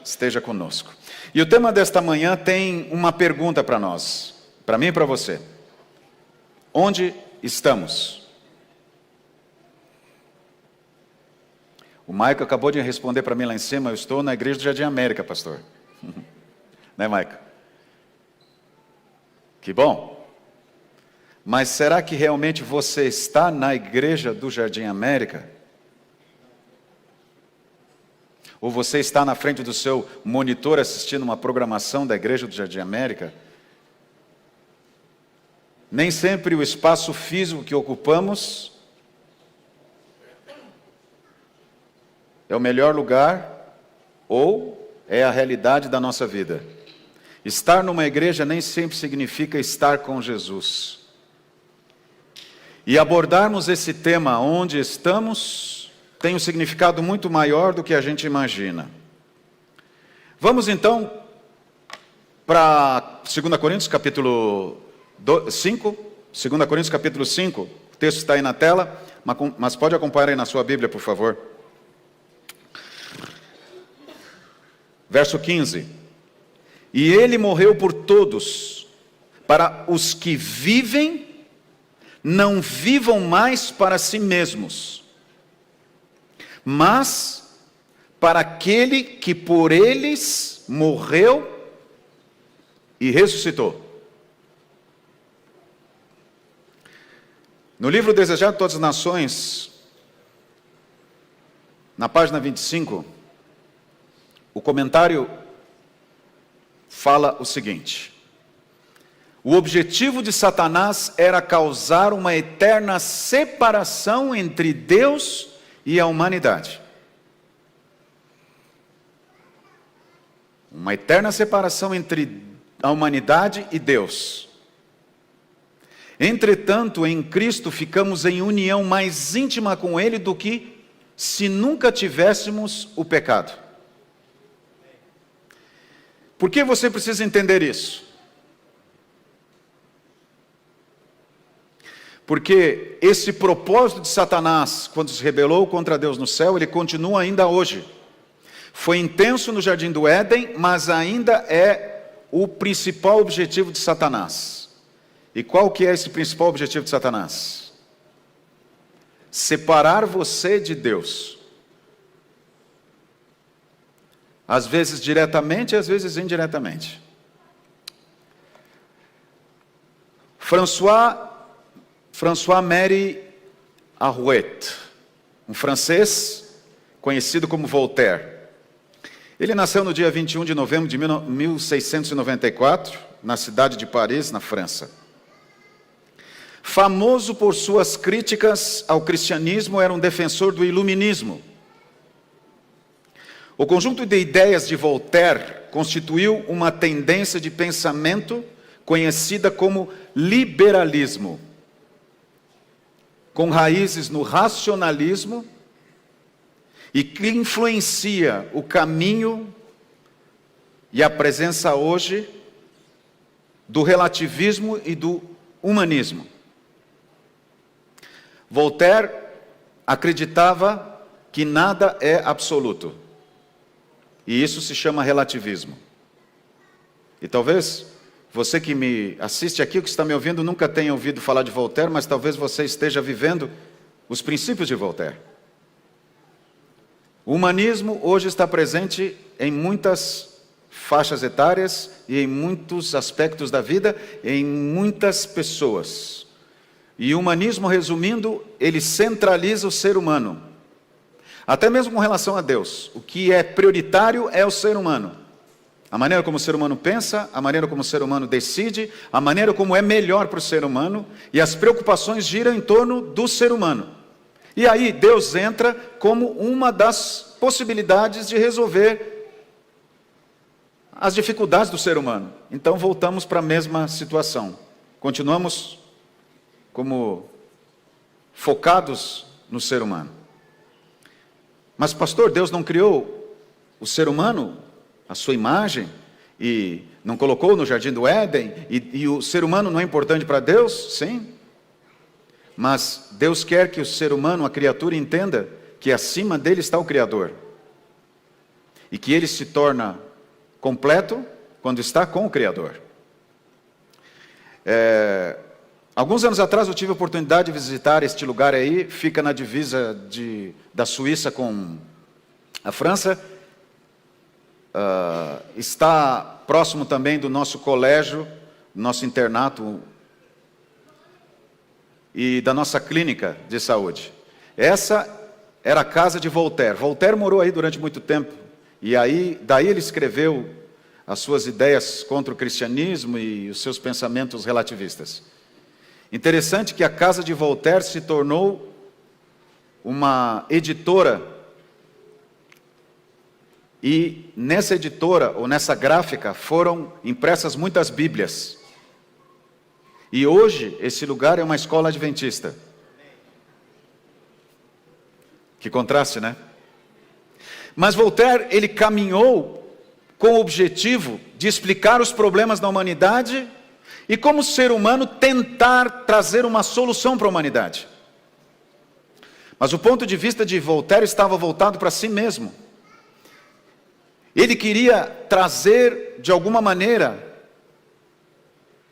esteja conosco. E o tema desta manhã tem uma pergunta para nós, para mim e para você. Onde estamos? O Maico acabou de responder para mim lá em cima: eu estou na igreja do Jardim América, pastor. Né, Maico? Que bom. Mas será que realmente você está na igreja do Jardim América? Ou você está na frente do seu monitor assistindo uma programação da Igreja do Jardim América? Nem sempre o espaço físico que ocupamos é o melhor lugar ou é a realidade da nossa vida. Estar numa igreja nem sempre significa estar com Jesus. E abordarmos esse tema, onde estamos, tem um significado muito maior do que a gente imagina. Vamos então para 2 Coríntios capítulo 5. 2 Coríntios capítulo 5. O texto está aí na tela, mas pode acompanhar aí na sua Bíblia, por favor. Verso 15. E ele morreu por todos, para os que vivem, não vivam mais para si mesmos, mas para aquele que por eles morreu e ressuscitou. No livro Desejado de Todas as Nações, na página 25, o comentário fala o seguinte: o objetivo de Satanás era causar uma eterna separação entre Deus e a humanidade. Uma eterna separação entre a humanidade e Deus. Entretanto, em Cristo ficamos em união mais íntima com Ele do que se nunca tivéssemos o pecado. Por que você precisa entender isso? Porque esse propósito de Satanás, quando se rebelou contra Deus no céu, ele continua ainda hoje. Foi intenso no Jardim do Éden, mas ainda é o principal objetivo de Satanás. E qual que é esse principal objetivo de Satanás? Separar você de Deus. Às vezes diretamente, às vezes indiretamente. François-Marie Arouet, um francês conhecido como Voltaire. Ele nasceu no dia 21 de novembro de 1694, na cidade de Paris, na França. Famoso por suas críticas ao cristianismo, era um defensor do iluminismo. O conjunto de ideias de Voltaire constituiu uma tendência de pensamento conhecida como liberalismo, com raízes no racionalismo e que influencia o caminho e a presença hoje do relativismo e do humanismo. Voltaire acreditava que nada é absoluto, e isso se chama relativismo. E talvez você que me assiste aqui, ou que está me ouvindo, nunca tenha ouvido falar de Voltaire, mas talvez você esteja vivendo os princípios de Voltaire. O humanismo hoje está presente em muitas faixas etárias e em muitos aspectos da vida, em muitas pessoas. E o humanismo, resumindo, ele centraliza o ser humano. Até mesmo com relação a Deus. O que é prioritário é o ser humano. A maneira como o ser humano pensa, a maneira como o ser humano decide, a maneira como é melhor para o ser humano, e as preocupações giram em torno do ser humano. E aí Deus entra como uma das possibilidades de resolver as dificuldades do ser humano. Então voltamos para a mesma situação. Continuamos como focados no ser humano. Mas pastor, Deus não criou o ser humano a sua imagem, e não colocou no Jardim do Éden, e o ser humano não é importante para Deus? Sim. Mas Deus quer que o ser humano, a criatura, entenda que acima dele está o Criador. e que ele se torna completo quando está com o Criador. Alguns anos atrás eu tive a oportunidade de visitar este lugar aí, fica na divisa da Suíça com a França, está próximo também do nosso colégio, nosso internato e da nossa clínica de saúde. Essa era a casa de Voltaire. Voltaire morou aí durante muito tempo, e daí ele escreveu as suas ideias contra o cristianismo e os seus pensamentos relativistas. Interessante que a casa de Voltaire se tornou uma editora, e nessa editora, ou nessa gráfica, foram impressas muitas Bíblias. E hoje, esse lugar é uma escola adventista. Que contraste, né? Mas Voltaire, ele caminhou com o objetivo de explicar os problemas da humanidade e, como ser humano, tentar trazer uma solução para a humanidade. Mas o ponto de vista de Voltaire estava voltado para si mesmo. Ele queria trazer, de alguma maneira,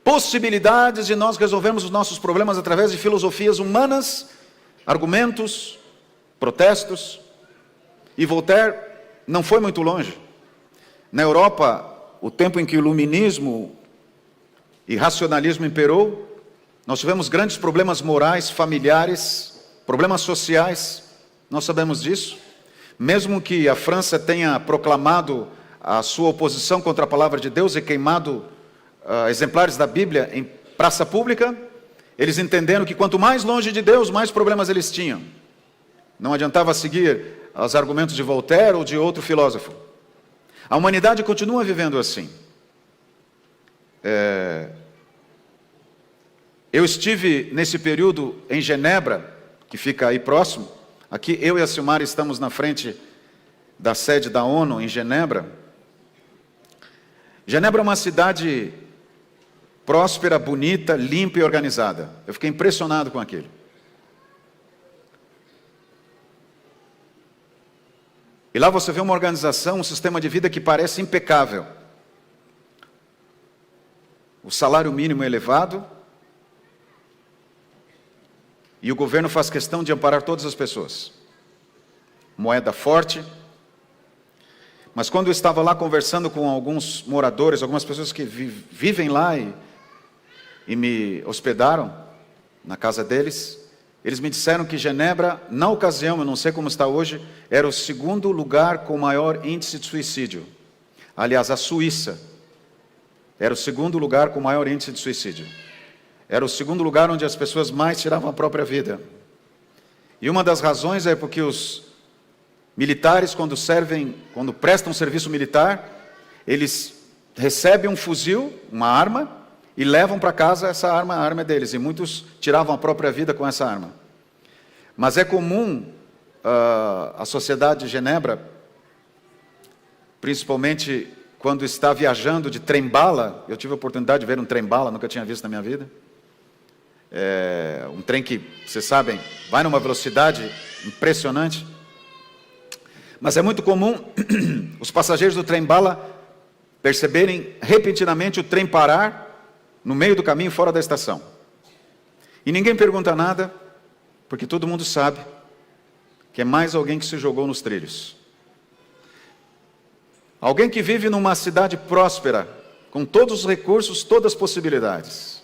possibilidades de nós resolvermos os nossos problemas através de filosofias humanas, argumentos, protestos. E Voltaire não foi muito longe. Na Europa, o tempo em que o iluminismo e racionalismo imperou, nós tivemos grandes problemas morais, familiares, problemas sociais, nós sabemos disso. Mesmo que a França tenha proclamado a sua oposição contra a palavra de Deus e queimado exemplares da Bíblia em praça pública, eles entenderam que quanto mais longe de Deus, mais problemas eles tinham. Não adiantava seguir os argumentos de Voltaire ou de outro filósofo. A humanidade continua vivendo assim. Eu estive nesse período em Genebra, que fica aí próximo. Aqui eu e a Silmara estamos na frente da sede da ONU em Genebra. Genebra é uma cidade próspera, bonita, limpa e organizada. Eu fiquei impressionado com aquilo. E lá você vê uma organização, um sistema de vida que parece impecável. O salário mínimo é elevado, e o governo faz questão de amparar todas as pessoas. Moeda forte. Mas quando eu estava lá conversando com alguns moradores, algumas pessoas que vivem lá e me hospedaram na casa deles, eles me disseram que Genebra, na ocasião, eu não sei como está hoje, era o segundo lugar com maior índice de suicídio. Aliás, a Suíça era o segundo lugar com maior índice de suicídio. Era o segundo lugar onde as pessoas mais tiravam a própria vida. E uma das razões é porque os militares, quando prestam serviço militar, eles recebem um fuzil, uma arma, e levam para casa essa arma, a arma é deles. E muitos tiravam a própria vida com essa arma. Mas é comum a sociedade de Genebra, principalmente quando está viajando de trem-bala, eu tive a oportunidade de ver um trem-bala, nunca tinha visto na minha vida. Um trem que, vocês sabem, vai numa velocidade impressionante. Mas é muito comum os passageiros do trem-bala perceberem repentinamente o trem parar no meio do caminho, fora da estação. E ninguém pergunta nada, porque todo mundo sabe que é mais alguém que se jogou nos trilhos. Alguém que vive numa cidade próspera, com todos os recursos, todas as possibilidades.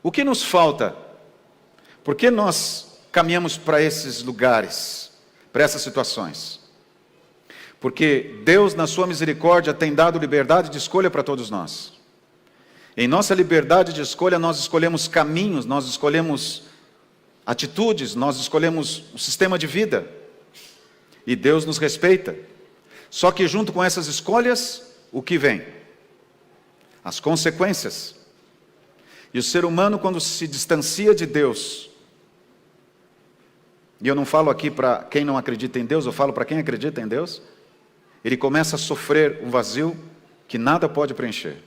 O que nos falta? Por que nós caminhamos para esses lugares, para essas situações? Porque Deus, na sua misericórdia, tem dado liberdade de escolha para todos nós. Em nossa liberdade de escolha, nós escolhemos caminhos, nós escolhemos atitudes, nós escolhemos um sistema de vida. E Deus nos respeita. Só que junto com essas escolhas, o que vem? As consequências. E o ser humano, quando se distancia de Deus, e eu não falo aqui para quem não acredita em Deus, eu falo para quem acredita em Deus, ele começa a sofrer um vazio que nada pode preencher.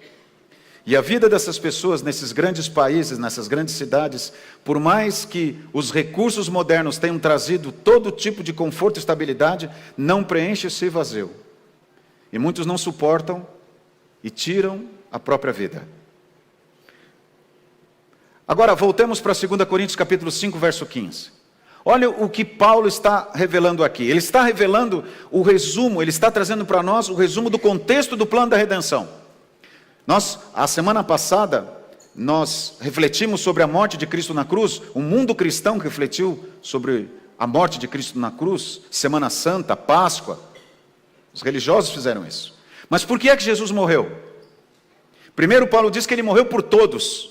E a vida dessas pessoas nesses grandes países, nessas grandes cidades, por mais que os recursos modernos tenham trazido todo tipo de conforto e estabilidade, não preenche esse vazio. E muitos não suportam e tiram a própria vida. Agora, voltemos para 2 Coríntios capítulo 5, verso 15. Olha o que Paulo está revelando aqui. Ele está revelando o resumo, ele está trazendo para nós o resumo do contexto do plano da redenção. A semana passada, nós refletimos sobre a morte de Cristo na cruz. O mundo cristão refletiu sobre a morte de Cristo na cruz, Semana Santa, Páscoa. Os religiosos fizeram isso. Mas por que é que Jesus morreu? Primeiro, Paulo diz que ele morreu por todos.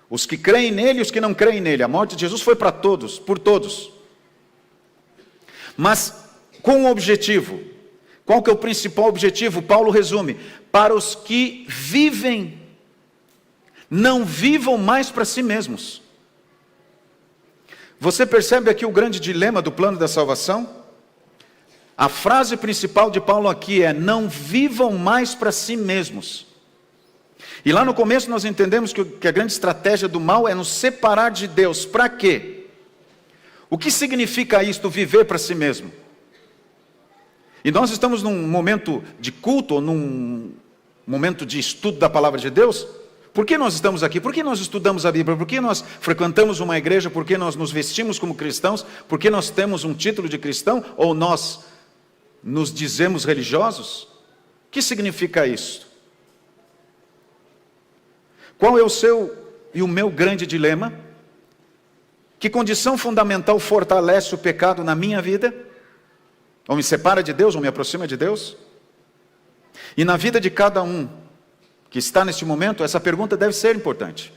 Os que creem nele e os que não creem nele. A morte de Jesus foi para todos, por todos. Mas com um objetivo. Qual que é o principal objetivo? Paulo resume: para os que vivem, não vivam mais para si mesmos. Você percebe aqui o grande dilema do plano da salvação? A frase principal de Paulo aqui é: não vivam mais para si mesmos. E lá no começo nós entendemos que a grande estratégia do mal é nos separar de Deus. Para quê? O que significa isto, viver para si mesmo? E nós estamos num momento de culto, ou num momento de estudo da palavra de Deus. Por que nós estamos aqui? Por que nós estudamos a Bíblia? Por que nós frequentamos uma igreja? Por que nós nos vestimos como cristãos? Por que nós temos um título de cristão? Ou nós nos dizemos religiosos? O que significa isso? Qual é o seu e o meu grande dilema? Que condição fundamental fortalece o pecado na minha vida? Ou me separa de Deus, ou me aproxima de Deus? E na vida de cada um que está neste momento, essa pergunta deve ser importante.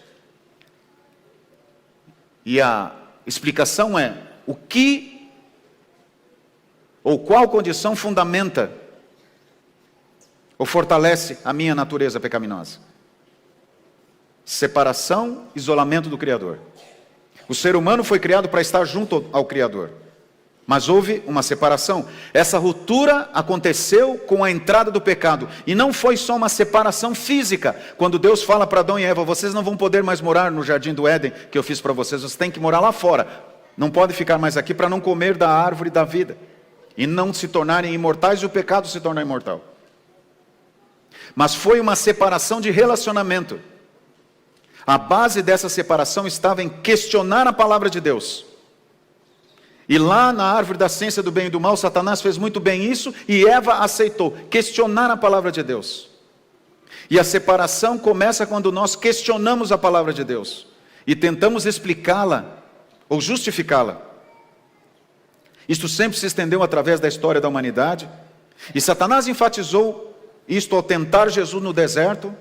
E a explicação é: o que ou qual condição fundamenta ou fortalece a minha natureza pecaminosa? Separação, isolamento do Criador. O ser humano foi criado para estar junto ao Criador. Mas houve uma separação. Essa ruptura aconteceu com a entrada do pecado. E não foi só uma separação física. Quando Deus fala para Adão e Eva: vocês não vão poder mais morar no jardim do Éden que eu fiz para vocês. Vocês têm que morar lá fora. Não podem ficar mais aqui para não comer da árvore da vida. E não se tornarem imortais e o pecado se tornar imortal. Mas foi uma separação de relacionamento. A base dessa separação estava em questionar a palavra de Deus. E lá na árvore da ciência do bem e do mal, Satanás fez muito bem isso, e Eva aceitou, questionar a palavra de Deus. E a separação começa quando nós questionamos a palavra de Deus, e tentamos explicá-la, ou justificá-la. Isto sempre se estendeu através da história da humanidade, e Satanás enfatizou isto ao tentar Jesus no deserto,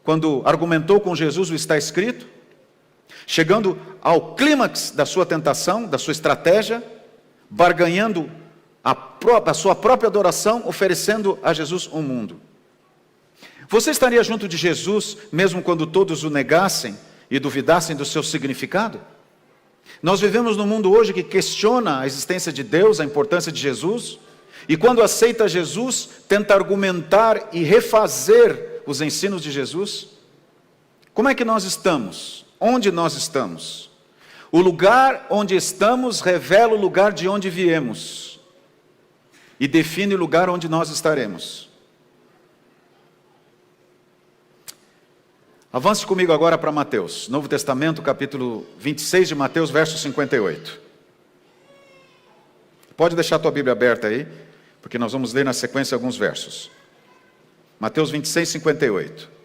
quando argumentou com Jesus o está escrito, chegando ao clímax da sua tentação, da sua estratégia, barganhando a sua própria adoração, oferecendo a Jesus um mundo. Você estaria junto de Jesus, mesmo quando todos o negassem e duvidassem do seu significado? Nós vivemos num mundo hoje que questiona a existência de Deus, a importância de Jesus, e quando aceita Jesus, tenta argumentar e refazer os ensinos de Jesus. Como é que nós estamos? Onde nós estamos? O lugar onde estamos revela o lugar de onde viemos e define o lugar onde nós estaremos. Avance comigo agora para Mateus, Novo Testamento, capítulo 26 de Mateus, verso 58. Pode deixar a tua Bíblia aberta aí, porque nós vamos ler na sequência alguns versos. Mateus 26, 58.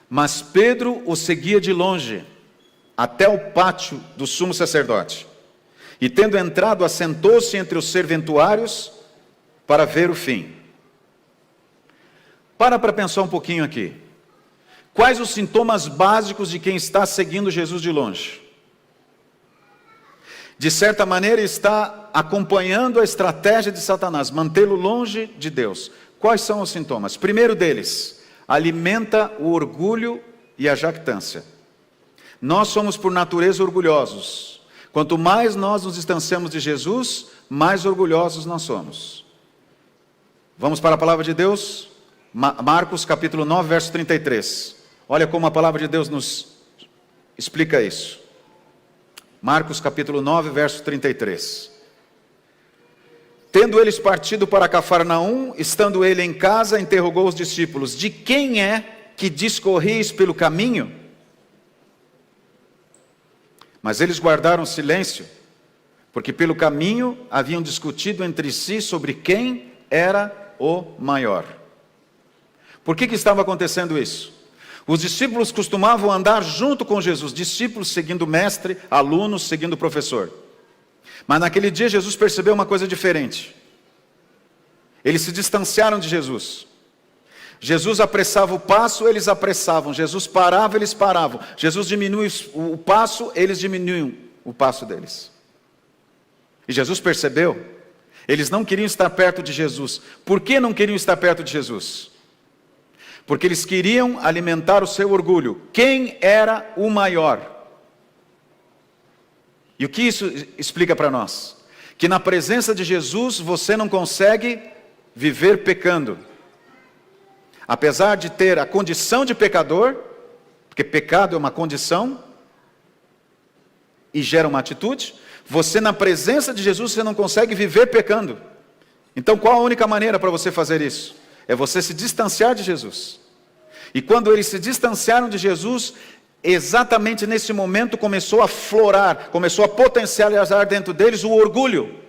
Mas Pedro o seguia de longe, até o pátio do sumo sacerdote. E tendo entrado, assentou-se entre os serventuários para ver o fim. Para pensar um pouquinho aqui. Quais os sintomas básicos de quem está seguindo Jesus de longe? De certa maneira está acompanhando a estratégia de Satanás, mantê-lo longe de Deus. Quais são os sintomas? Primeiro deles, alimenta o orgulho e a jactância. Nós somos por natureza orgulhosos. Quanto mais nós nos distanciamos de Jesus, mais orgulhosos nós somos. Vamos para a palavra de Deus? Marcos capítulo 9, verso 33. Olha como a palavra de Deus nos explica isso. Marcos capítulo 9, verso 33. Tendo eles partido para Cafarnaum, estando ele em casa, interrogou os discípulos: de quem é que discorreis pelo caminho? Mas eles guardaram silêncio, porque pelo caminho haviam discutido entre si sobre quem era o maior. Por que estava acontecendo isso? Os discípulos costumavam andar junto com Jesus, discípulos seguindo o mestre, alunos seguindo o professor. Mas naquele dia Jesus percebeu uma coisa diferente. Eles se distanciaram de Jesus. Jesus apressava o passo, eles apressavam. Jesus parava, eles paravam. Jesus diminuía o passo, eles diminuíam o passo deles. E Jesus percebeu, eles não queriam estar perto de Jesus. Por que não queriam estar perto de Jesus? Porque eles queriam alimentar o seu orgulho. Quem era o maior? E o que isso explica para nós? Que na presença de Jesus você não consegue viver pecando. Apesar de ter a condição de pecador, porque pecado é uma condição e gera uma atitude, você na presença de Jesus você não consegue viver pecando. Então qual a única maneira para você fazer isso? É você se distanciar de Jesus. E quando eles se distanciaram de Jesus, exatamente nesse momento começou a florar, começou a potencializar dentro deles o orgulho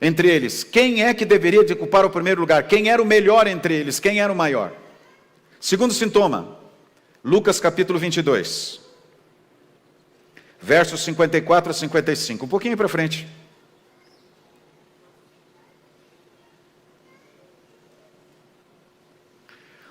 entre eles. Quem é que deveria ocupar o primeiro lugar? Quem era o melhor entre eles? Quem era o maior? Segundo sintoma, Lucas capítulo 22, versos 54 a 55, um pouquinho para frente.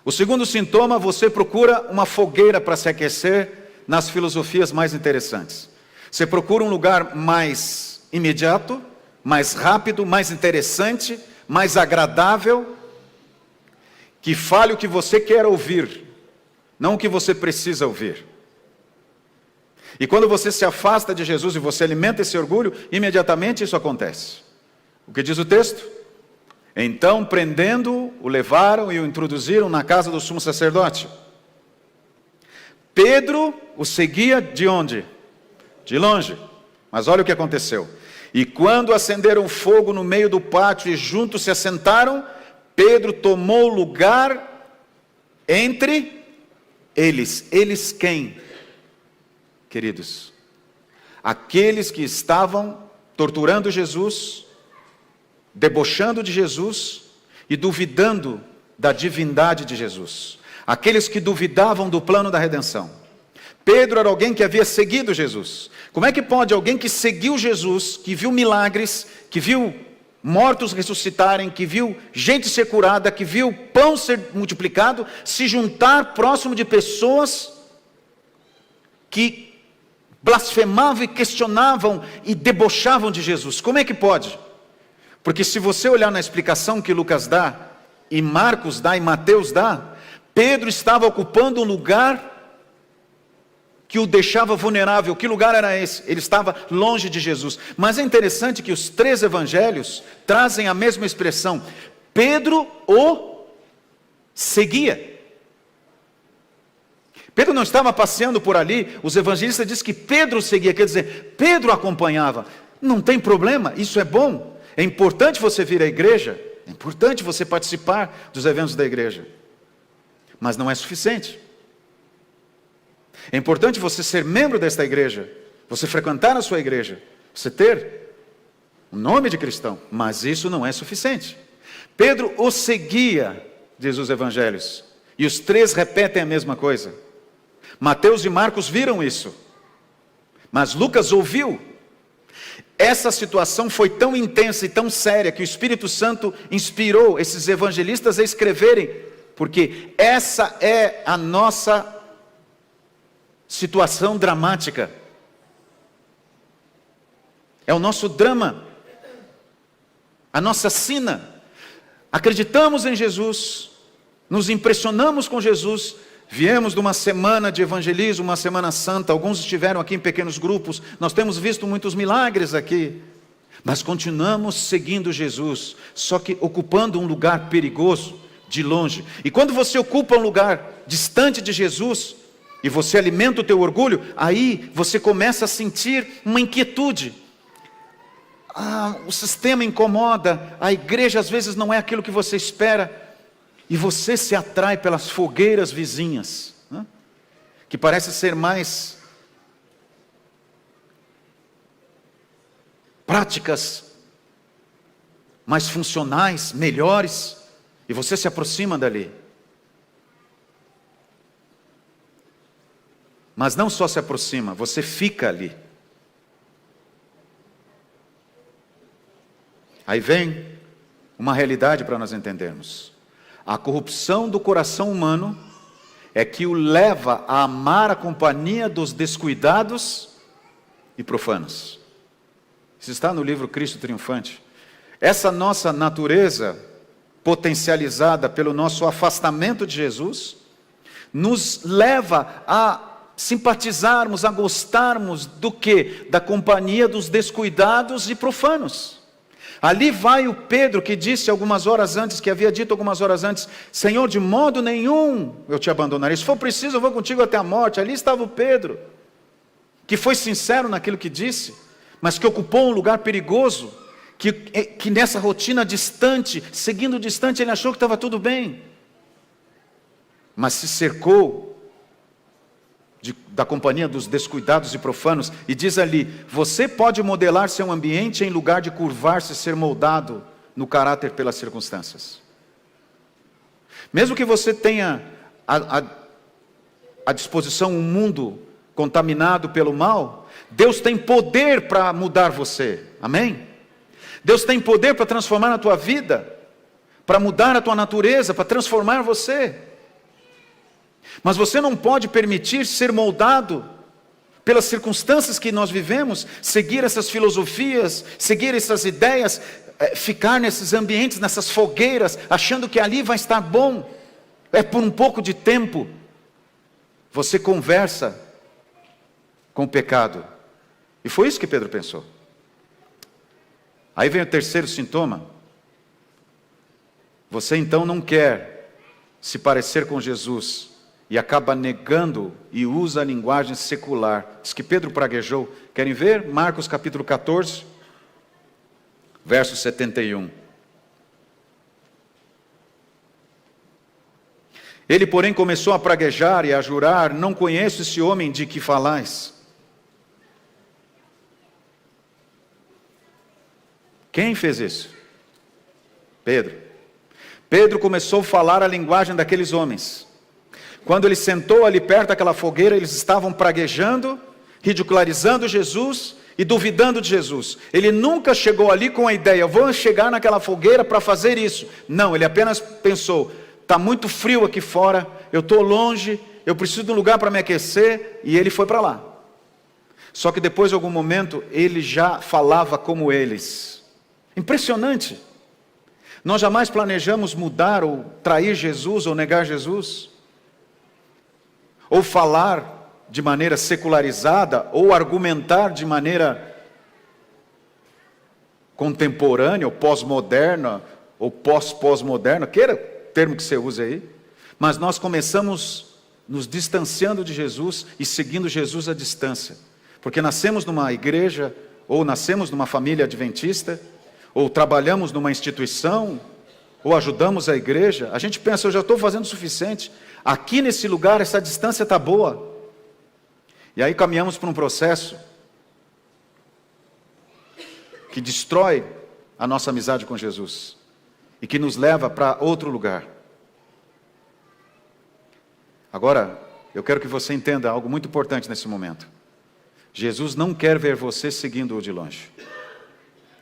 O segundo sintoma, você procura uma fogueira para se aquecer nas filosofias mais interessantes. Você procura um lugar mais imediato, mais rápido, mais interessante, mais agradável, que fale o que você quer ouvir, não o que você precisa ouvir. E quando você se afasta de Jesus e você alimenta esse orgulho, imediatamente isso acontece. O que diz o texto? Então, prendendo-o, o levaram e o introduziram na casa do sumo sacerdote. Pedro o seguia de onde? De longe. Mas olha o que aconteceu. E quando acenderam fogo no meio do pátio e juntos se assentaram, Pedro tomou lugar entre eles. Eles quem? Queridos, aqueles que estavam torturando Jesus, debochando de Jesus e duvidando da divindade de Jesus. Aqueles que duvidavam do plano da redenção. Pedro era alguém que havia seguido Jesus. Como é que pode alguém que seguiu Jesus, que viu milagres, que viu mortos ressuscitarem, que viu gente ser curada, que viu pão ser multiplicado, se juntar próximo de pessoas que blasfemavam e questionavam e debochavam de Jesus? Como é que pode? Porque se você olhar na explicação que Lucas dá, e Marcos dá, e Mateus dá, Pedro estava ocupando um lugar que o deixava vulnerável. Que lugar era esse? Ele estava longe de Jesus. Mas é interessante que os três evangelhos trazem a mesma expressão. Pedro o seguia. Pedro não estava passeando por ali, os evangelistas dizem que Pedro o seguia, quer dizer, Pedro acompanhava. Não tem problema, isso é bom. É importante você vir à igreja, é importante você participar dos eventos da igreja. Mas não é suficiente. É importante você ser membro desta igreja, você frequentar a sua igreja, você ter o nome de cristão, mas isso não é suficiente. Pedro o seguia, diz os evangelhos, e os três repetem a mesma coisa. Mateus e Marcos viram isso, mas Lucas ouviu. Essa situação foi tão intensa e tão séria que o Espírito Santo inspirou esses evangelistas a escreverem, porque essa é a nossa situação dramática. É o nosso drama, a nossa sina. Acreditamos em Jesus, nos impressionamos com Jesus, Viemos de uma semana de evangelismo, uma semana santa, alguns estiveram aqui em pequenos grupos, nós temos visto muitos milagres aqui, mas continuamos seguindo Jesus, só que ocupando um lugar perigoso, de longe. E quando você ocupa um lugar distante de Jesus, e você alimenta o teu orgulho, aí você começa a sentir uma inquietude. O sistema incomoda, a igreja às vezes não é aquilo que você espera, e você se atrai pelas fogueiras vizinhas, né? Que parece ser mais práticas, mais funcionais, melhores, e você se aproxima dali. Mas não só se aproxima, você fica ali. Aí vem uma realidade para nós entendermos. A corrupção do coração humano é que o leva a amar a companhia dos descuidados e profanos. Isso está no livro Cristo Triunfante. Essa nossa natureza, potencializada pelo nosso afastamento de Jesus, nos leva a simpatizarmos, a gostarmos do quê? Da companhia dos descuidados e profanos. Ali vai o Pedro que disse algumas horas antes, que havia dito algumas horas antes, Senhor, de modo nenhum eu te abandonarei, se for preciso eu vou contigo até a morte. Ali estava o Pedro, que foi sincero naquilo que disse, mas que ocupou um lugar perigoso, que nessa rotina distante, seguindo distante, ele achou que estava tudo bem, mas se cercou da companhia dos descuidados e profanos, e diz ali, você pode modelar seu ambiente em lugar de curvar-se e ser moldado no caráter pelas circunstâncias. Mesmo que você tenha à disposição um mundo contaminado pelo mal, Deus tem poder para mudar você, amém? Deus tem poder para transformar a tua vida, para mudar a tua natureza, para transformar você. Mas você não pode permitir ser moldado pelas circunstâncias que nós vivemos, seguir essas filosofias, seguir essas ideias, ficar nesses ambientes, nessas fogueiras, achando que ali vai estar bom. É por um pouco de tempo. Você conversa com o pecado. E foi isso que Pedro pensou. Aí vem o terceiro sintoma. Você então não quer se parecer com Jesus e acaba negando e usa a linguagem secular. Diz que Pedro praguejou. Querem ver? Marcos capítulo 14, verso 71. Ele, porém, começou a praguejar e a jurar, não conheço esse homem de que falais. Quem fez isso? Pedro. Pedro começou a falar a linguagem daqueles homens. Quando ele sentou ali perto daquela fogueira, eles estavam praguejando, ridicularizando Jesus e duvidando de Jesus. Ele nunca chegou ali com a ideia, vou chegar naquela fogueira para fazer isso. Não, ele apenas pensou, está muito frio aqui fora, eu estou longe, eu preciso de um lugar para me aquecer, e ele foi para lá. Só que depois de algum momento, ele já falava como eles. Impressionante. Nós jamais planejamos mudar ou trair Jesus ou negar Jesus, ou falar de maneira secularizada, ou argumentar de maneira contemporânea, ou pós-moderna, ou pós-pós-moderna, queira o termo que você use aí, mas nós começamos nos distanciando de Jesus e seguindo Jesus à distância, porque nascemos numa igreja, ou nascemos numa família adventista, ou trabalhamos numa instituição, ou ajudamos a igreja, a gente pensa, eu já estou fazendo o suficiente, aqui nesse lugar essa distância está boa, e aí caminhamos para um processo que destrói a nossa amizade com Jesus, e que nos leva para outro lugar. Agora, eu quero que você entenda algo muito importante nesse momento. Jesus não quer ver você seguindo-o de longe.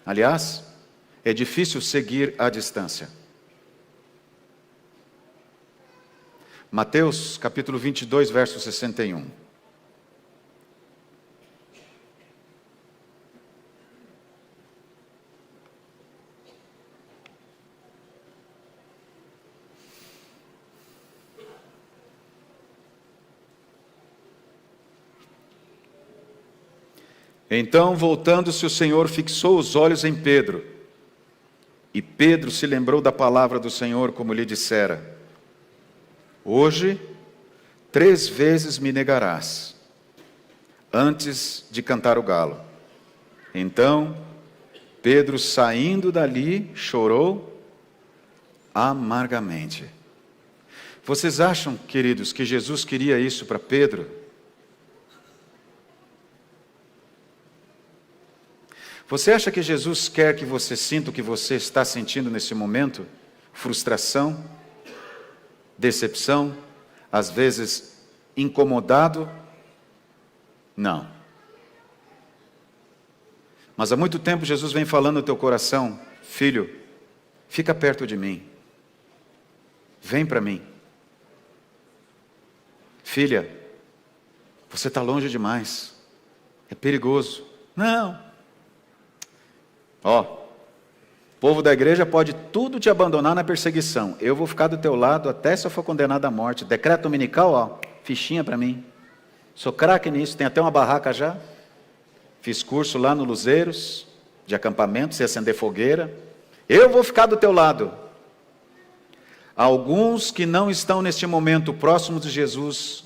Aliás, é difícil seguir à distância. Mateus capítulo 22, verso 61. Então, voltando-se, o Senhor fixou os olhos em Pedro. E Pedro se lembrou da palavra do Senhor, como lhe dissera: hoje, 3 vezes me negarás, antes de cantar o galo. Então, Pedro, saindo dali, chorou amargamente. Vocês acham, queridos, que Jesus queria isso para Pedro? Você acha que Jesus quer que você sinta o que você está sentindo nesse momento? Frustração, decepção, às vezes incomodado? Não. Mas há muito tempo Jesus vem falando no teu coração: filho, fica perto de mim. Vem para mim. Filha, você está longe demais. É perigoso. Não. Ó, o povo da igreja pode tudo te abandonar na perseguição. Eu vou ficar do teu lado até se eu for condenado à morte. Decreto dominical, ó, fichinha para mim. Sou craque nisso, tem até uma barraca já. Fiz curso lá no Luzeiros, de acampamento, se acender fogueira. Eu vou ficar do teu lado. Alguns que não estão neste momento próximos de Jesus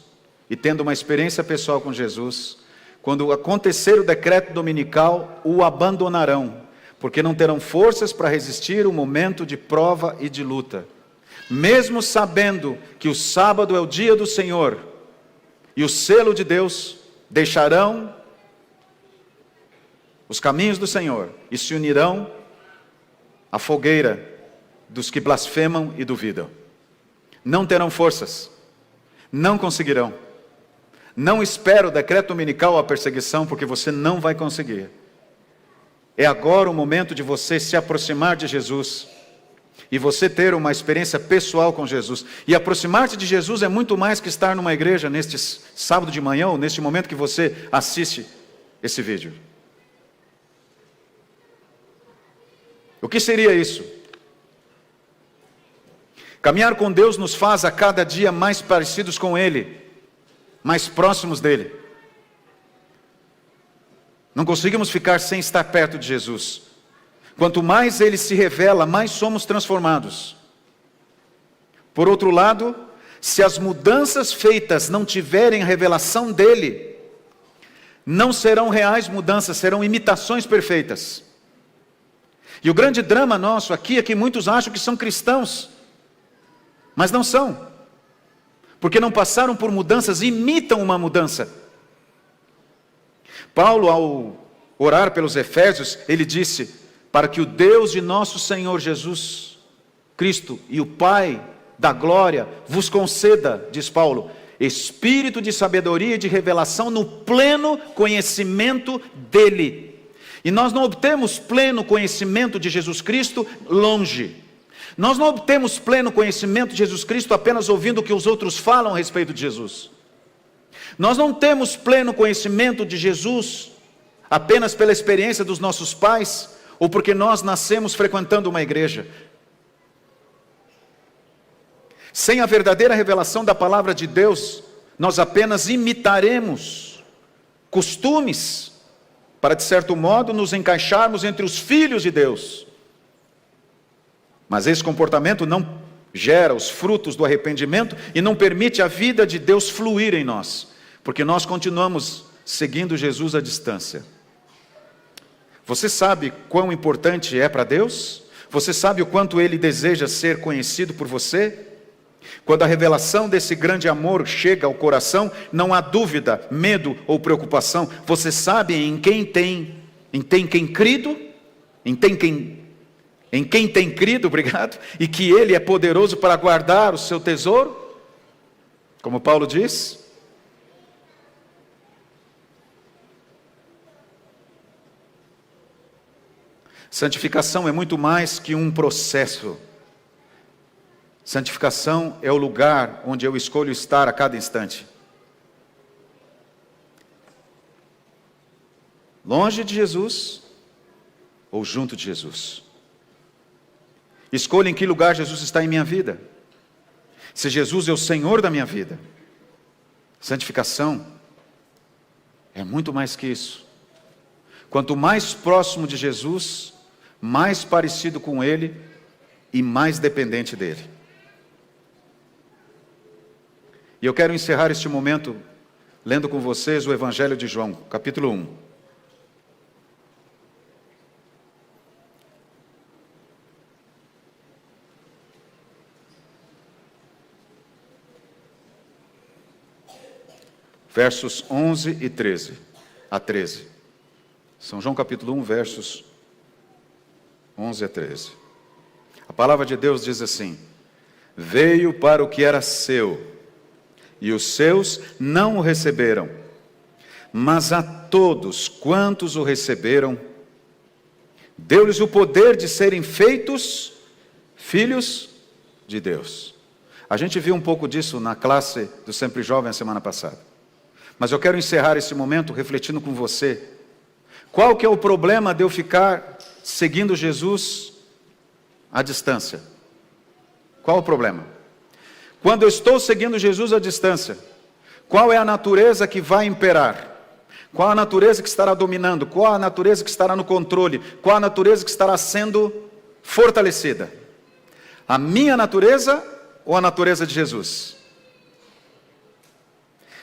e tendo uma experiência pessoal com Jesus, quando acontecer o decreto dominical, o abandonarão, porque não terão forças para resistir o momento de prova e de luta. Mesmo sabendo que o sábado é o dia do Senhor e o selo de Deus, deixarão os caminhos do Senhor e se unirão à fogueira dos que blasfemam e duvidam. Não terão forças, não conseguirão. Não espera o decreto dominical à perseguição, porque você não vai conseguir. É agora o momento de você se aproximar de Jesus e você ter uma experiência pessoal com Jesus. E aproximar-se de Jesus é muito mais que estar numa igreja neste sábado de manhã ou neste momento que você assiste esse vídeo. O que seria isso? Caminhar com Deus nos faz a cada dia mais parecidos com Ele, mais próximos dEle. Não conseguimos ficar sem estar perto de Jesus. Quanto mais Ele se revela, mais somos transformados. Por outro lado, se as mudanças feitas não tiverem a revelação dEle, não serão reais mudanças, serão imitações perfeitas. E o grande drama nosso aqui é que muitos acham que são cristãos, mas não são, porque não passaram por mudanças, imitam uma mudança. Paulo, ao orar pelos Efésios, ele disse: para que o Deus de nosso Senhor Jesus Cristo e o Pai da glória vos conceda, diz Paulo, espírito de sabedoria e de revelação no pleno conhecimento dEle. E nós não obtemos pleno conhecimento de Jesus Cristo longe. Nós não obtemos pleno conhecimento de Jesus Cristo apenas ouvindo o que os outros falam a respeito de Jesus. Nós não temos pleno conhecimento de Jesus apenas pela experiência dos nossos pais ou porque nós nascemos frequentando uma igreja. Sem a verdadeira revelação da palavra de Deus, nós apenas imitaremos costumes para, de certo modo, nos encaixarmos entre os filhos de Deus. Mas esse comportamento não gera os frutos do arrependimento e não permite a vida de Deus fluir em nós, porque nós continuamos seguindo Jesus à distância. Você sabe quão importante é para Deus? Você sabe o quanto Ele deseja ser conhecido por você? Quando a revelação desse grande amor chega ao coração, não há dúvida, medo ou preocupação. Você sabe em quem tem crido, em quem tem crido, obrigado, e que Ele é poderoso para guardar o seu tesouro, como Paulo diz. Santificação é muito mais que um processo. Santificação é o lugar onde eu escolho estar a cada instante. Longe de Jesus ou junto de Jesus. Escolha em que lugar Jesus está em minha vida. Se Jesus é o Senhor da minha vida. Santificação é muito mais que isso. Quanto mais próximo de Jesus, mais parecido com Ele e mais dependente dEle. E eu quero encerrar este momento lendo com vocês o Evangelho de João, capítulo 1. Versos 11 e 13 a 13. São João capítulo 1, versos 11 a 13. A palavra de Deus diz assim: veio para o que era seu, e os seus não o receberam. Mas a todos quantos o receberam, deu-lhes o poder de serem feitos filhos de Deus. A gente viu um pouco disso na classe do Sempre Jovem a semana passada. Mas eu quero encerrar esse momento refletindo com você. Qual que é o problema de eu ficar seguindo Jesus à distância? Qual o problema? Quando eu estou seguindo Jesus à distância, qual é a natureza que vai imperar? Qual a natureza que estará dominando? Qual a natureza que estará no controle? Qual a natureza que estará sendo fortalecida? A minha natureza ou a natureza de Jesus?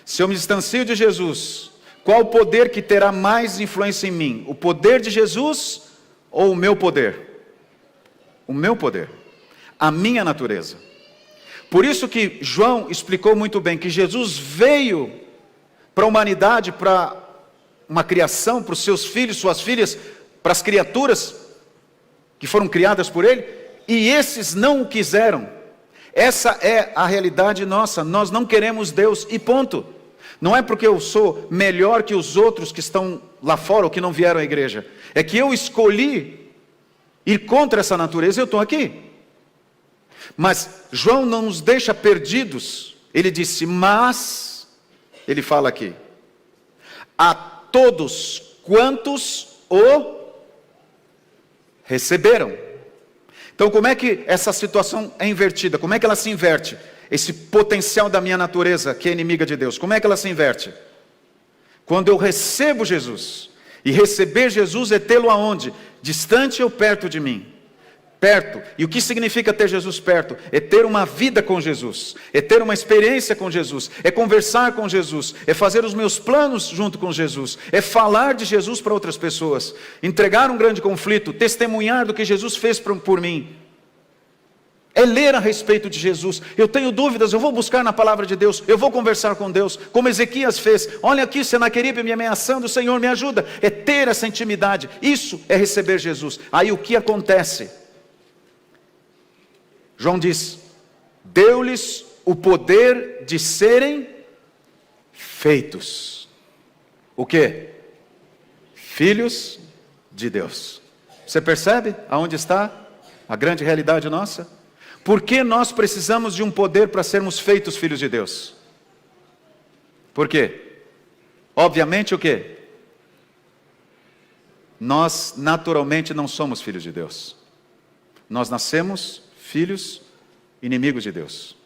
Se eu me distancio de Jesus, qual o poder que terá mais influência em mim? O poder de Jesus ou o meu poder? O meu poder. A minha natureza. Por isso que João explicou muito bem que Jesus veio para a humanidade, para uma criação, para os seus filhos, suas filhas, para as criaturas que foram criadas por Ele, e esses não o quiseram. Essa é a realidade nossa. Nós não queremos Deus e ponto. Não é porque eu sou melhor que os outros que estão lá fora ou que não vieram à igreja. É que eu escolhi ir contra essa natureza e eu estou aqui. Mas João não nos deixa perdidos. Ele disse, mas, ele fala aqui, a todos quantos o receberam. Então como é que essa situação é invertida? Como é que ela se inverte? Esse potencial da minha natureza, que é inimiga de Deus, como é que ela se inverte? Quando eu recebo Jesus, e receber Jesus é tê-lo aonde? Distante ou perto de mim? Perto. E o que significa ter Jesus perto? É ter uma vida com Jesus, é ter uma experiência com Jesus, é conversar com Jesus, é fazer os meus planos junto com Jesus, é falar de Jesus para outras pessoas, entregar um grande conflito, testemunhar do que Jesus fez por mim. É ler a respeito de Jesus. Eu tenho dúvidas, eu vou buscar na palavra de Deus, eu vou conversar com Deus, como Ezequias fez. Olha aqui, Senaqueribe me ameaçando, Senhor me ajuda. É ter essa intimidade, isso é receber Jesus. Aí o que acontece? João diz, deu-lhes o poder de serem feitos. O quê? Filhos de Deus. Você percebe aonde está a grande realidade nossa? Por que nós precisamos de um poder para sermos feitos filhos de Deus? Por quê? Obviamente o quê? Nós naturalmente não somos filhos de Deus. Nós nascemos filhos inimigos de Deus.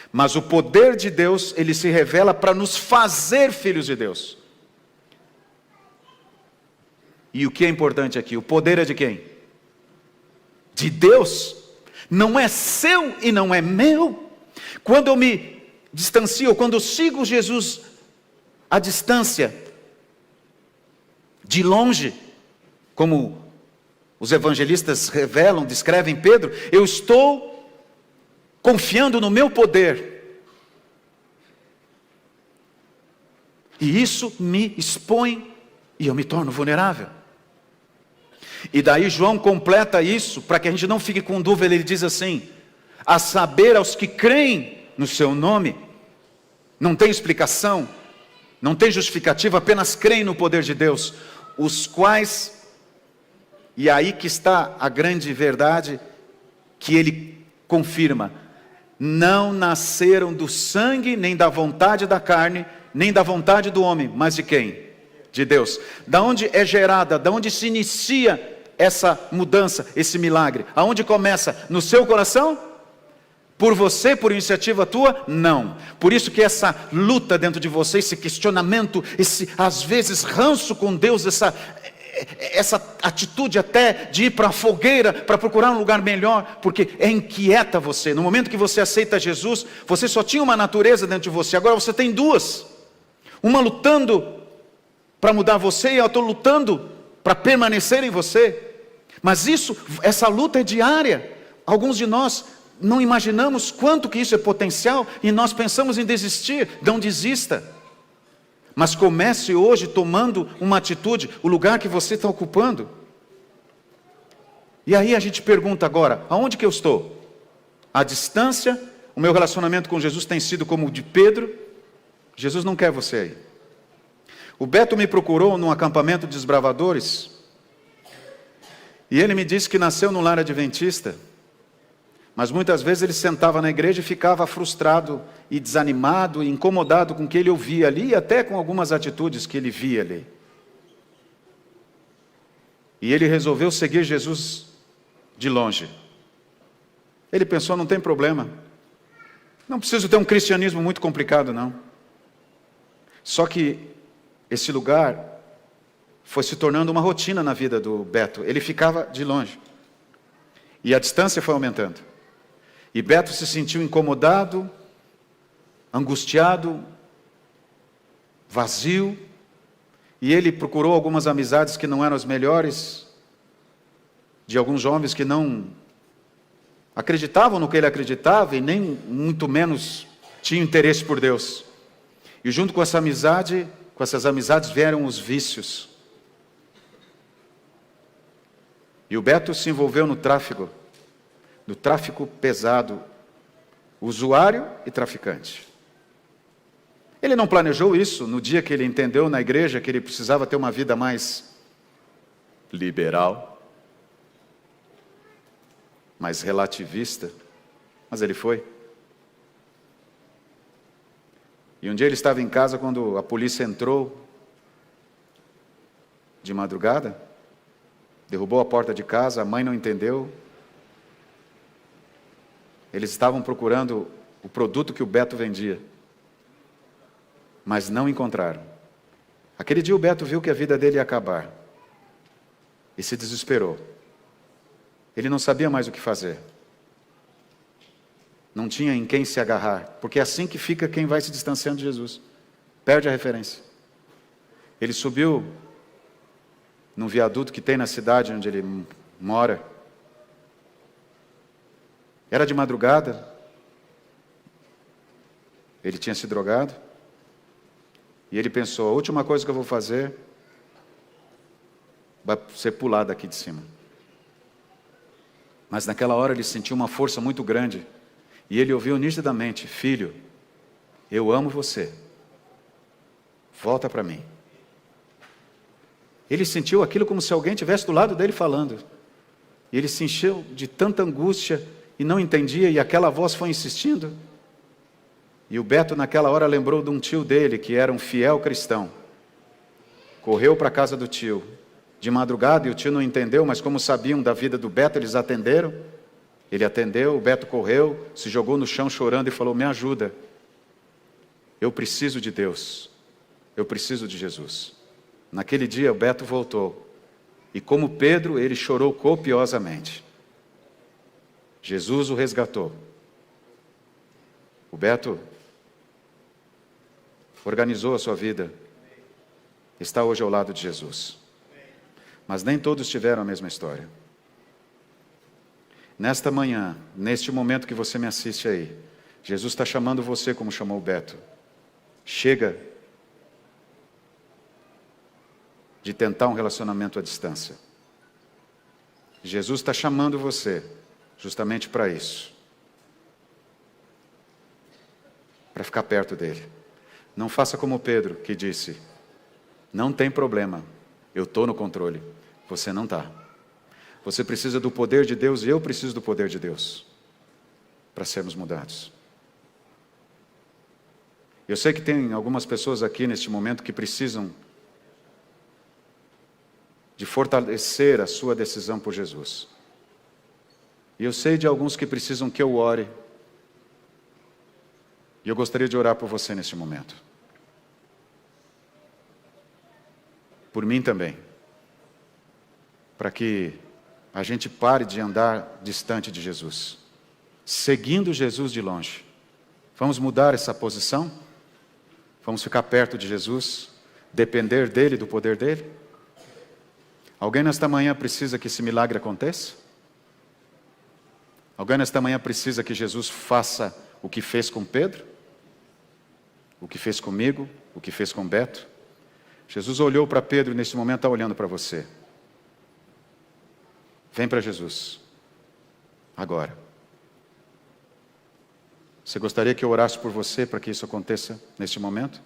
Mas o poder de Deus, ele se revela para nos fazer filhos de Deus. E o que é importante aqui? O poder é de quem? De Deus. Não é seu e não é meu. Quando eu me distancio, quando eu sigo Jesus à distância, de longe, como os evangelistas revelam, descrevem Pedro, eu estou confiando no meu poder. E isso me expõe e eu me torno vulnerável. E daí João completa isso, para que a gente não fique com dúvida, ele diz assim, a saber aos que creem no seu nome, não tem explicação, não tem justificativa, apenas creem no poder de Deus, os quais, e aí que está a grande verdade, que ele confirma, não nasceram do sangue, nem da vontade da carne, nem da vontade do homem, mas de quem? De Deus. Da onde é gerada, da onde se inicia essa mudança, esse milagre? Aonde começa? No seu coração? Por você, por iniciativa tua? Não. Por isso que essa luta dentro de você, esse questionamento, esse às vezes ranço com Deus, essa atitude até de ir para a fogueira para procurar um lugar melhor, porque inquieta você. No momento que você aceita Jesus, você só tinha uma natureza dentro de você, agora você tem duas. Uma lutando para mudar você e a outra lutando para permanecer em você. Mas essa luta é diária. Alguns de nós não imaginamos quanto que isso é potencial e nós pensamos em desistir. Não desista. Mas comece hoje tomando uma atitude, o lugar que você está ocupando. E aí a gente pergunta agora, aonde que eu estou? À distância, o meu relacionamento com Jesus tem sido como o de Pedro. Jesus não quer você aí. O Beto me procurou num acampamento de desbravadores, e ele me disse que nasceu num lar adventista, mas muitas vezes ele sentava na igreja e ficava frustrado e desanimado e incomodado com o que ele ouvia ali e até com algumas atitudes que ele via ali. E ele resolveu seguir Jesus de longe. Ele pensou, não tem problema, não preciso ter um cristianismo muito complicado não. Só que esse lugar foi se tornando uma rotina na vida do Beto. Ele ficava de longe. E a distância foi aumentando. E Beto se sentiu incomodado, angustiado, vazio. E ele procurou algumas amizades que não eram as melhores, de alguns jovens que não acreditavam no que ele acreditava e nem muito menos tinham interesse por Deus. E junto com essa amizade, com essas amizades vieram os vícios. E o Beto se envolveu no tráfico pesado, usuário e traficante. Ele não planejou isso no dia que ele entendeu na igreja que ele precisava ter uma vida mais liberal, mais relativista, mas ele foi. E um dia ele estava em casa quando a polícia entrou de madrugada, derrubou a porta de casa, a mãe não entendeu. Eles estavam procurando o produto que o Beto vendia, mas não encontraram. Aquele dia o Beto viu que a vida dele ia acabar e se desesperou. Ele não sabia mais o que fazer. Não tinha em quem se agarrar, porque é assim que fica quem vai se distanciando de Jesus. Perde a referência. Ele subiu num viaduto que tem na cidade onde ele mora. Era de madrugada. Ele tinha se drogado. E ele pensou, a última coisa que eu vou fazer vai ser pular daqui de cima. Mas naquela hora ele sentiu uma força muito grande. E ele ouviu nitidamente, filho, eu amo você. Volta para mim. Ele sentiu aquilo como se alguém estivesse do lado dele falando. E ele se encheu de tanta angústia e não entendia, e aquela voz foi insistindo. E o Beto naquela hora lembrou de um tio dele, que era um fiel cristão. Correu para a casa do tio, de madrugada, e o tio não entendeu, mas como sabiam da vida do Beto, eles atenderam. Ele atendeu, o Beto correu, se jogou no chão chorando e falou, me ajuda. Eu preciso de Deus. Eu preciso de Jesus. Naquele dia o Beto voltou. E como Pedro, ele chorou copiosamente. Jesus o resgatou. O Beto organizou a sua vida. Está hoje ao lado de Jesus. Mas nem todos tiveram a mesma história. Nesta manhã, neste momento que você me assiste aí, Jesus está chamando você como chamou o Beto. Chega de tentar um relacionamento à distância. Jesus está chamando você justamente para isso. Para ficar perto dele. Não faça como Pedro, que disse, não tem problema, eu estou no controle. Você não está. Você precisa do poder de Deus e eu preciso do poder de Deus para sermos mudados. Eu sei que tem algumas pessoas aqui neste momento que precisam de fortalecer a sua decisão por Jesus. E eu sei de alguns que precisam que eu ore. E eu gostaria de orar por você neste momento. Por mim também. para que a gente pare de andar distante de Jesus, seguindo Jesus de longe. Vamos mudar essa posição? Vamos ficar perto de Jesus, depender dele, do poder dele? Alguém nesta manhã precisa que esse milagre aconteça? Alguém nesta manhã precisa que Jesus faça o que fez com Pedro? O que fez comigo? O que fez com Beto? Jesus olhou para Pedro e neste momento está olhando para você. Vem para Jesus, agora. Você gostaria que eu orasse por você para que isso aconteça neste momento?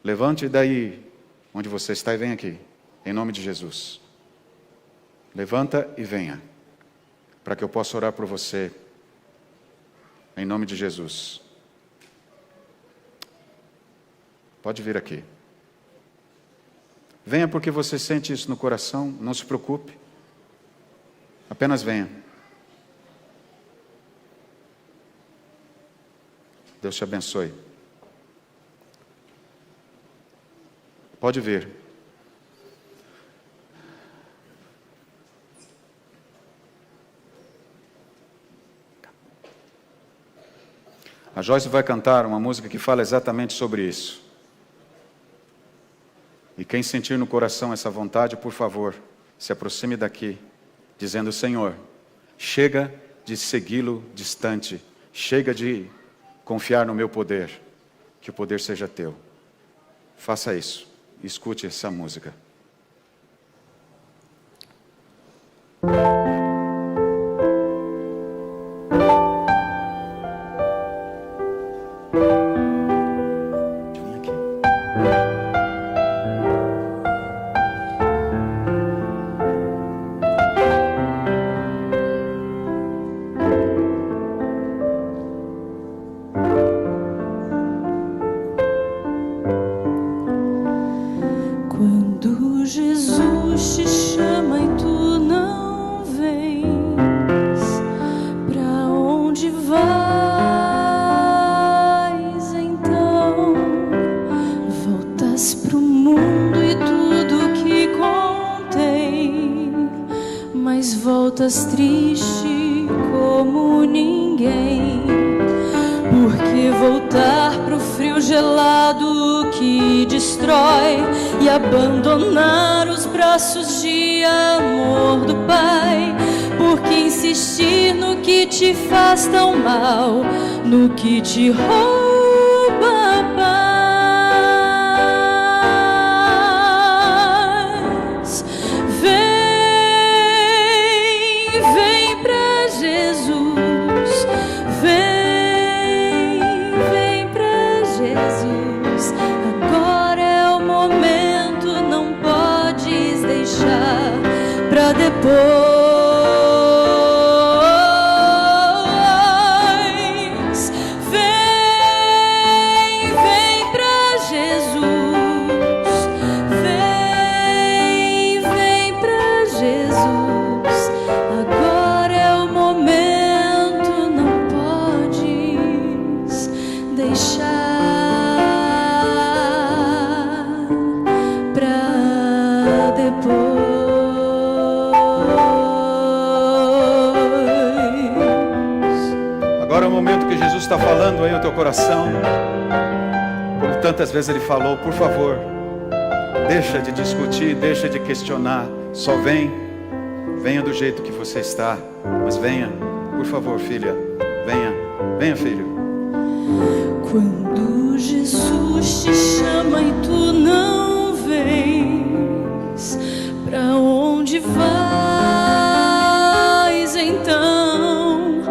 Levante daí onde você está e vem aqui, em nome de Jesus. Levanta e venha, para que eu possa orar por você, em nome de Jesus. Pode vir aqui. Venha porque você sente isso no coração, não se preocupe. Apenas venha. Deus te abençoe. Pode vir. A Joyce vai cantar uma música que fala exatamente sobre isso. E quem sentir no coração essa vontade, por favor, se aproxime daqui, dizendo: Senhor, chega de segui-lo distante, chega de confiar no meu poder, que o poder seja teu. Faça isso, escute essa música. Quando Jesus te chama e tu não vens, pra onde vais então? Voltas pro mundo e tudo que contém, mas voltas triste como ninguém. Porque voltar pro frio gelado que destrói e abandonar os braços de amor do Pai? Porque insistir no que te faz tão mal, no que te rouba a paz? Vem pra Jesus, vem pra Jesus. Agora é o momento, não podes deixar pra depois. Vem pra Jesus, vem pra Jesus. Agora é o momento, não podes deixar pra depois. Agora é o momento que Jesus está falando aí no teu coração. Como tantas vezes Ele falou, por favor, deixa de discutir, deixa de questionar. Só venha do jeito que você está. Mas venha, por favor, filha, venha, filho. Quando Jesus te chama e tu não vens, pra onde vais então?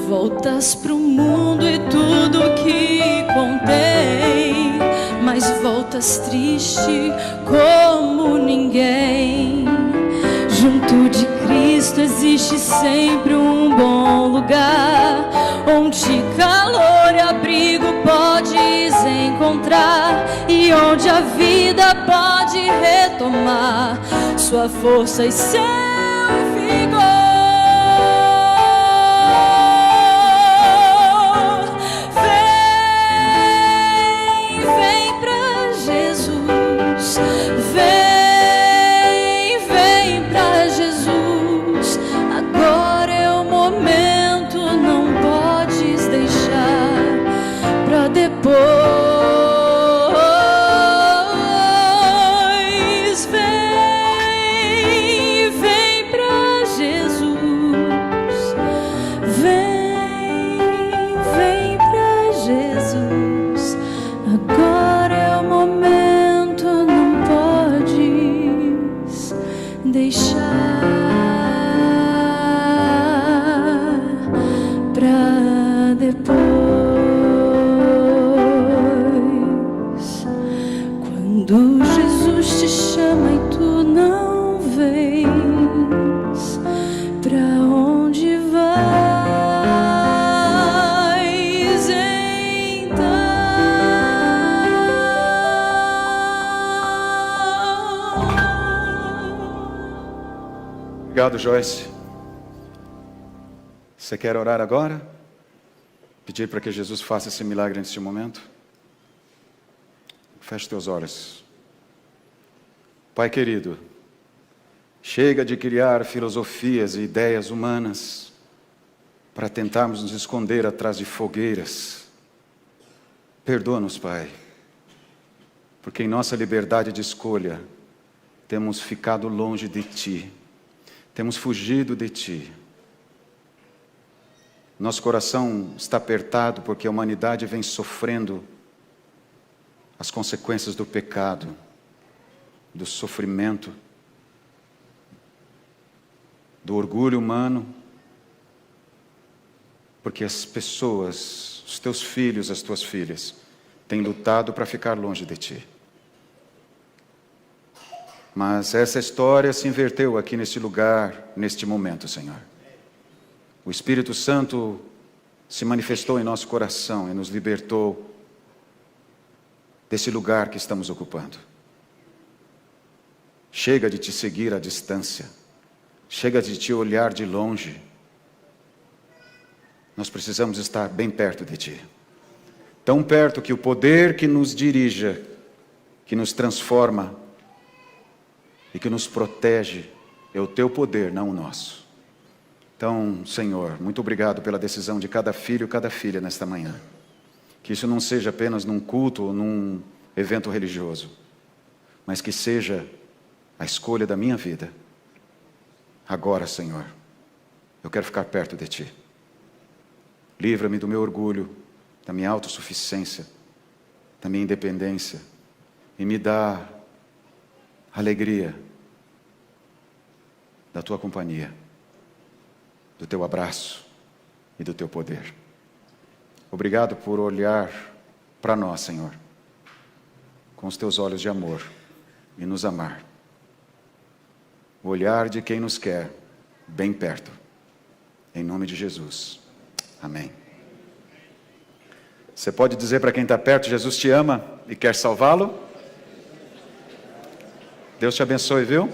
Voltas pro mundo e tudo que contém, mas voltas triste como ninguém. Junto de Cristo existe sempre um bom lugar, onde calor e abrigo podes encontrar, e onde a vida pode retomar sua força e seu vigor. Vem pra Jesus, vem pra Jesus. Quando Jesus te chama e tu não vens, pra onde vais então? Obrigado, Joyce. Você quer orar agora? Pedir para que Jesus faça esse milagre neste momento? Feche teus olhos. Pai querido, chega de criar filosofias e ideias humanas para tentarmos nos esconder atrás de fogueiras. Perdoa-nos, Pai, porque em nossa liberdade de escolha temos ficado longe de Ti, temos fugido de Ti. Nosso coração está apertado porque a humanidade vem sofrendo as consequências do pecado, do sofrimento, do orgulho humano, porque as pessoas, os teus filhos, as tuas filhas, têm lutado para ficar longe de Ti. Mas essa história se inverteu aqui neste lugar, neste momento, Senhor. O Espírito Santo se manifestou em nosso coração e nos libertou desse lugar que estamos ocupando. Chega de Te seguir à distância. Chega de Te olhar de longe. Nós precisamos estar bem perto de Ti. Tão perto que o poder que nos dirija, que nos transforma e que nos protege, é o Teu poder, não o nosso. Então, Senhor, muito obrigado pela decisão de cada filho e cada filha nesta manhã. Que isso não seja apenas num culto ou num evento religioso, mas que seja a escolha da minha vida. Agora, Senhor, eu quero ficar perto de Ti. Livra-me do meu orgulho, da minha autossuficiência, da minha independência, e me dá alegria da Tua companhia, do Teu abraço e do Teu poder. Obrigado por olhar para nós, Senhor, com os Teus olhos de amor e nos amar. O olhar de quem nos quer bem perto. Em nome de Jesus. Amém. Você pode dizer para quem está perto: Jesus te ama e quer salvá-lo? Deus te abençoe, viu?